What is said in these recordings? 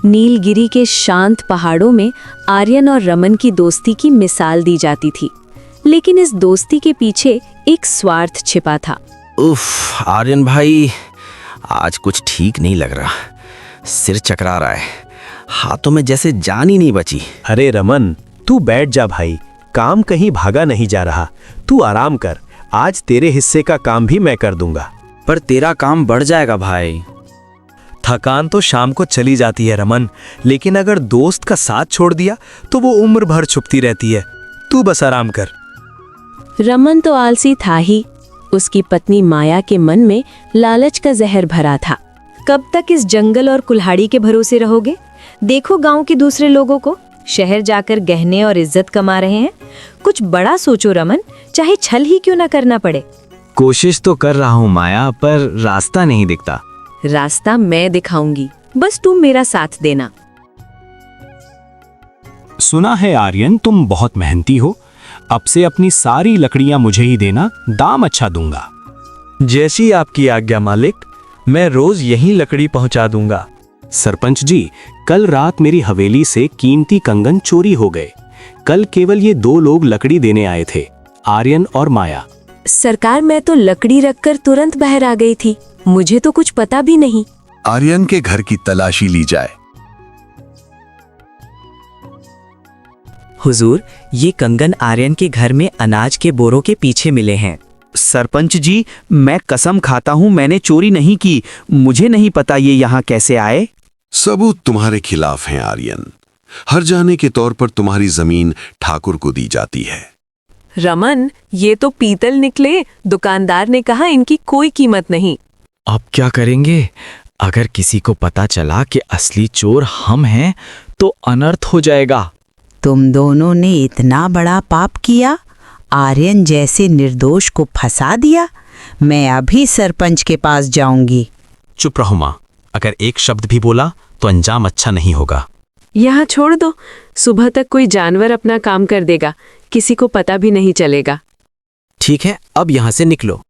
नीलगिरी के शांत पहाड़ों में आर्यन और रमन की दोस्ती की मिसाल दी जाती थी, लेकिन इस दोस्ती के पीछे एक स्वार्थ छिपा था। उफ, आर्यन भाई, आज कुछ ठीक नहीं लग रहा। सिर चकरा रहा है, हाथों में जैसे जान ही नहीं बची। अरे रमन, तू बैठ जा भाई, काम कहीं भागा नहीं जा रहा। तू आराम कर, आज तेरे हिस्से का काम भी मैं कर दूंगा। पर तेरा काम बढ़ जाएगा भाई। थकान तो शाम को चली जाती है रमन, लेकिन अगर दोस्त का साथ छोड़ दिया तो वो उम्र भर छुपती रहती है। तू बस आराम कर। रमन तो आलसी था ही, उसकी पत्नी माया के मन में लालच का जहर भरा था। कब तक इस जंगल और कुल्हाड़ी के भरोसे रहोगे? देखो गांव के दूसरे लोगों को, शहर जाकर गहने और इज्जत कमा रहे हैं। कुछ बड़ा सोचो रमन, चाहे छल ही क्यों ना करना पड़े। कोशिश तो कर रहा हूँ माया, पर रास्ता नहीं दिखता। रास्ता मैं दिखाऊंगी, बस तुम मेरा साथ देना। सुना है आर्यन, तुम बहुत मेहनती हो। अब से अपनी सारी लकड़ियां मुझे ही देना, दाम अच्छा दूंगा। जैसी आपकी आज्ञा मालिक, मैं रोज यहीं लकड़ी पहुंचा दूंगा। सरपंच जी, कल रात मेरी हवेली से कीमती कंगन चोरी हो गए। कल केवल ये 2 लोग लकड़ी देने आए थे, आर्यन और माया। सरकार, मैं तो लकड़ी रखकर तुरंत बाहर आ गई थी, मुझे तो कुछ पता भी नहीं। आर्यन के घर की तलाशी ली जाए। हुजूर, ये कंगन आर्यन के घर में अनाज के बोरों के पीछे मिले हैं। सरपंच जी, मैं कसम खाता हूँ मैंने चोरी नहीं की। मुझे नहीं पता ये यहाँ कैसे आए। सबूत तुम्हारे खिलाफ हैं आर्यन। हर जाने के तौर पर तुम्हारी जमीन ठाकुर को दी जाती है। रमन, ये तो पीतल निकले। दुकानदार ने कहा इनकी कोई कीमत नहीं। अब क्या करेंगे? अगर किसी को पता चला कि असली चोर हम हैं तो अनर्थ हो जाएगा। तुम दोनों ने इतना बड़ा पाप किया, आर्यन जैसे निर्दोष को फंसा दिया। मैं अभी सरपंच के पास जाऊंगी। चुप रहो माँ, अगर एक शब्द भी बोला तो अंजाम अच्छा नहीं होगा। यहाँ छोड़ दो, सुबह तक कोई जानवर अपना काम कर देगा, किसी को पता भी नहीं चलेगा। ठीक है, अब यहाँ से निकलो।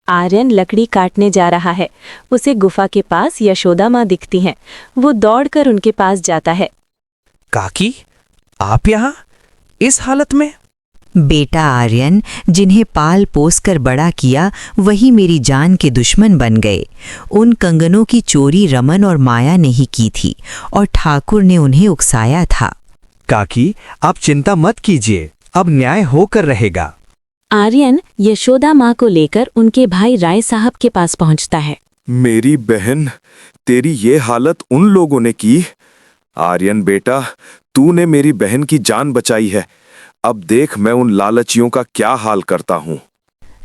आर्यन लकड़ी काटने जा रहा है। उसे गुफा के पास यशोदा माँ दिखती हैं। वो दौड़कर उनके पास जाता है। काकी, आप यहाँ इस हालत में? बेटा आर्यन, जिन्हें पाल पोस कर बड़ा किया वही मेरी जान के दुश्मन बन गए। उन कंगनों की चोरी रमन और माया ने ही की थी और ठाकुर ने उन्हें उकसाया था। काकी, आप चिंता मत कीजिए, अब न्याय होकर रहेगा। आर्यन यशोदा माँ को लेकर उनके भाई राय साहब के पास पहुँचता है। मेरी बहन, तेरी ये हालत उन लोगों ने की। आर्यन बेटा, तूने मेरी बहन की जान बचाई है। अब देख मैं उन लालचियों का क्या हाल करता हूँ।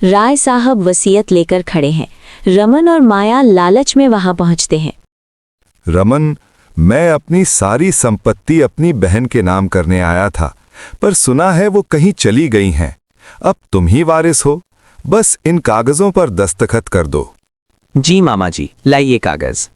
राय साहब वसीयत लेकर खड़े हैं। रमन और माया लालच में वहां पहुंचते हैं। रमन, मैं अपनी सारी संपत्ति अपनी बहन के नाम करने आया था, पर सुना है वो कहीं चली गई हैं। अब तुम ही वारिस हो, बस इन कागजों पर दस्तखत कर दो। जी मामा जी, लाइए कागज।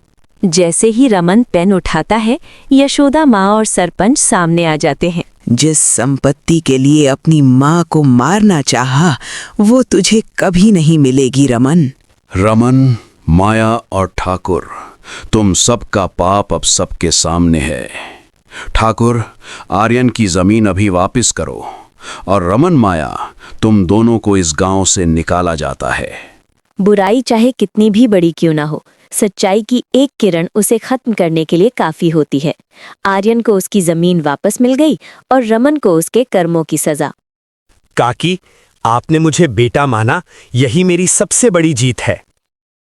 जैसे ही रमन पेन उठाता है, यशोदा माँ और सरपंच सामने आ जाते हैं। जिस संपत्ति के लिए अपनी माँ को मारना चाहा, वो तुझे कभी नहीं मिलेगी रमन। रमन, माया और ठाकुर, तुम सबका पाप अब सबके सामने है। ठाकुर, आर्यन की जमीन अभी वापस करो, और रमन, माया, तुम दोनों को इस गांव से निकाला जाता है। बुराई चाहे कितनी भी बड़ी क्यों ना हो, सच्चाई की एक किरण उसे खत्म करने के लिए काफी होती है। आर्यन को उसकी जमीन वापस मिल गई और रमन को उसके कर्मों की सजा। काकी, आपने मुझे बेटा माना, यही मेरी सबसे बड़ी जीत है।